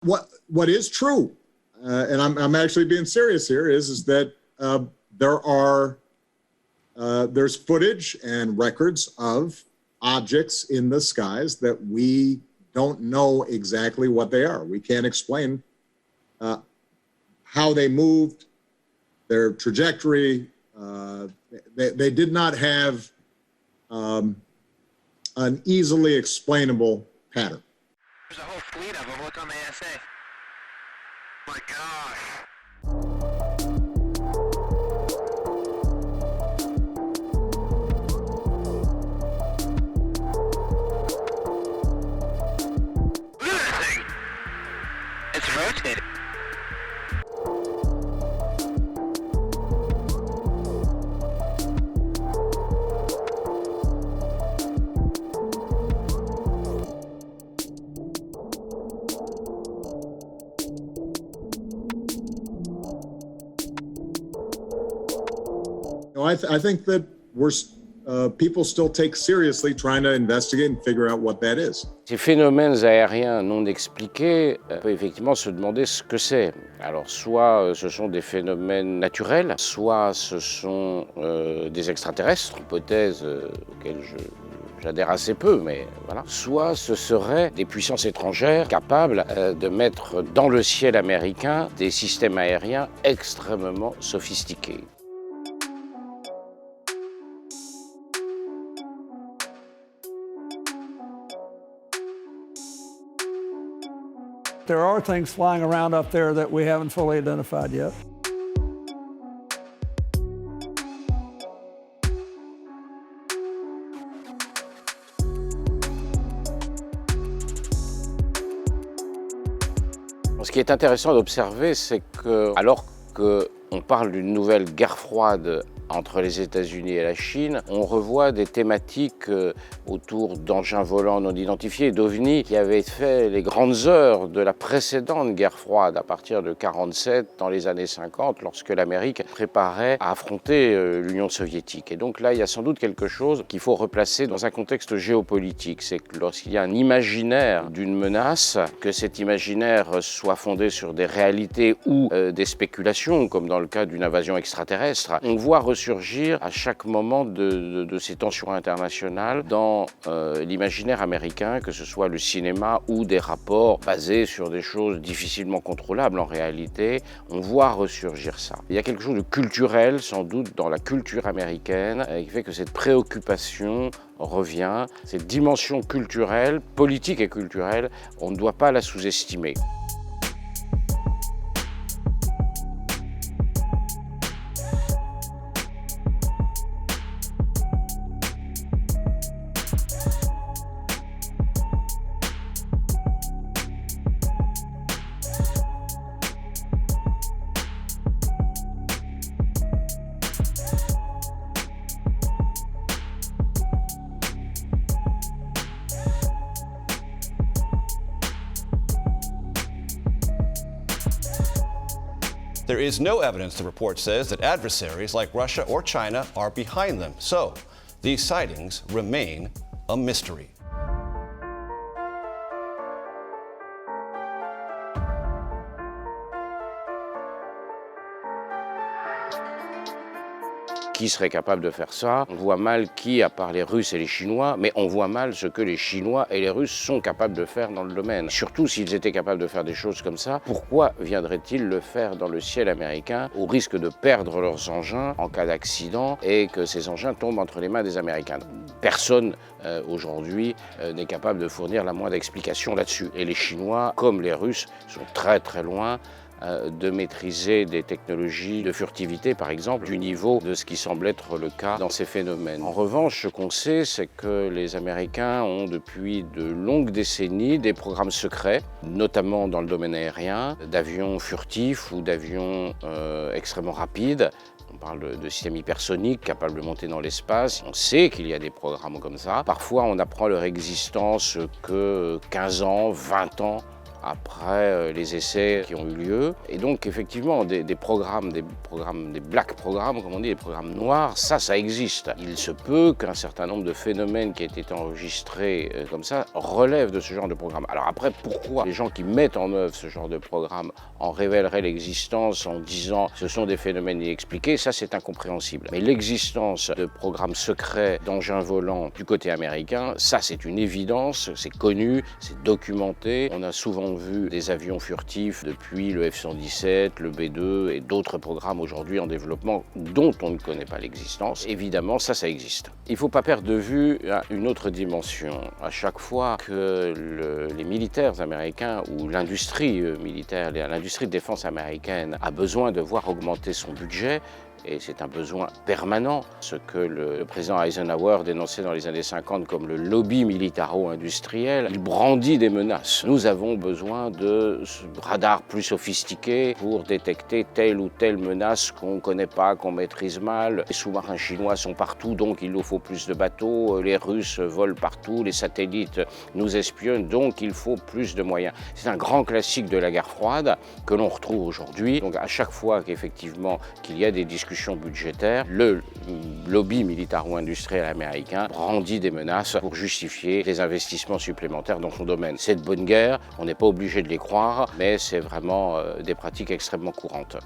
What is true, and I'm actually being serious here, is that there's footage and records of objects in the skies that we don't know exactly what they are. We can't explain how they moved, their trajectory. They did not have an easily explainable pattern. There's a whole fleet of them. Look on the ASA. Oh my gosh. Look at that thing. It's rotating. I think that people still take seriously trying to investigate and figure out what that is. Ces phénomènes aériens non expliqués, on peut effectivement se demander ce que c'est. Alors soit ce sont des phénomènes naturels, soit ce sont des extraterrestres, hypothèse auxquelles j'adhère assez peu, mais voilà. Soit ce seraient des puissances étrangères capables de mettre dans le ciel américain des systèmes aériens extrêmement sophistiqués. There are things flying around up there that we haven't fully identified yet. Ce qui est intéressant d'observer, c'est que, alors qu'on parle d'une nouvelle guerre froide entre les États-Unis et la Chine, on revoit des thématiques autour d'engins volants non identifiés, d'OVNI, qui avaient fait les grandes heures de la précédente guerre froide à partir de 1947, dans les années 50, lorsque l'Amérique préparait à affronter l'Union soviétique. Et donc là, il y a sans doute quelque chose qu'il faut replacer dans un contexte géopolitique. C'est que lorsqu'il y a un imaginaire d'une menace, que cet imaginaire soit fondé sur des réalités ou des spéculations, comme dans le cas d'une invasion extraterrestre, on voit ressurgir à chaque moment de ces tensions internationales dans l'imaginaire américain, que ce soit le cinéma ou des rapports basés sur des choses difficilement contrôlables en réalité, on voit ressurgir ça. Il y a quelque chose de culturel sans doute dans la culture américaine qui fait que cette préoccupation revient, cette dimension culturelle, politique et culturelle, on ne doit pas la sous-estimer. There is no evidence, the report says, that adversaries like Russia or China are behind them. So, these sightings remain a mystery. Qui serait capable de faire ça? On voit mal qui, à part les Russes et les Chinois, mais on voit mal ce que les Chinois et les Russes sont capables de faire dans le domaine. Surtout s'ils étaient capables de faire des choses comme ça, pourquoi viendraient-ils le faire dans le ciel américain au risque de perdre leurs engins en cas d'accident et que ces engins tombent entre les mains des Américains? Personne aujourd'hui n'est capable de fournir la moindre explication là-dessus. Et les Chinois, comme les Russes, sont très très loin de maîtriser des technologies de furtivité, par exemple, du niveau de ce qui semble être le cas dans ces phénomènes. En revanche, ce qu'on sait, c'est que les Américains ont depuis de longues décennies des programmes secrets, notamment dans le domaine aérien, d'avions furtifs ou d'avions extrêmement rapides. On parle de systèmes hypersoniques capables de monter dans l'espace. On sait qu'il y a des programmes comme ça. Parfois, on apprend leur existence que 15 ans, 20 ans après les essais qui ont eu lieu. Et donc effectivement, des black programmes, comme on dit, des programmes noirs, ça existe. Il se peut qu'un certain nombre de phénomènes qui aient été enregistrés comme ça relèvent de ce genre de programme. Alors après, pourquoi les gens qui mettent en œuvre ce genre de programme en révéleraient l'existence en disant ce sont des phénomènes inexpliqués, ça c'est incompréhensible. Mais l'existence de programmes secrets d'engins volants du côté américain, ça c'est une évidence, c'est connu, c'est documenté. On a souvent vu des avions furtifs depuis le F-117, le B-2 et d'autres programmes aujourd'hui en développement dont on ne connaît pas l'existence. Évidemment, ça existe. Il ne faut pas perdre de vue une autre dimension. À chaque fois que les militaires américains ou l'industrie militaire, l'industrie de défense américaine a besoin de voir augmenter son budget, et c'est un besoin permanent, ce que le président Eisenhower dénonçait dans les années 50 comme le lobby militaro-industriel. Il brandit des menaces. Nous avons besoin de radars plus sophistiqués pour détecter telle ou telle menace qu'on ne connaît pas, qu'on maîtrise mal. Les sous-marins chinois sont partout, donc il nous faut plus de bateaux. Les Russes volent partout, les satellites nous espionnent, donc il faut plus de moyens. C'est un grand classique de la guerre froide que l'on retrouve aujourd'hui. Donc à chaque fois qu'effectivement qu'il y a des discussions budgétaires, le lobby militaro-industriel américain brandit des menaces pour justifier des investissements supplémentaires dans son domaine. C'est de bonne guerre, on n'est pas obligé de les croire, mais c'est vraiment des pratiques extrêmement courantes.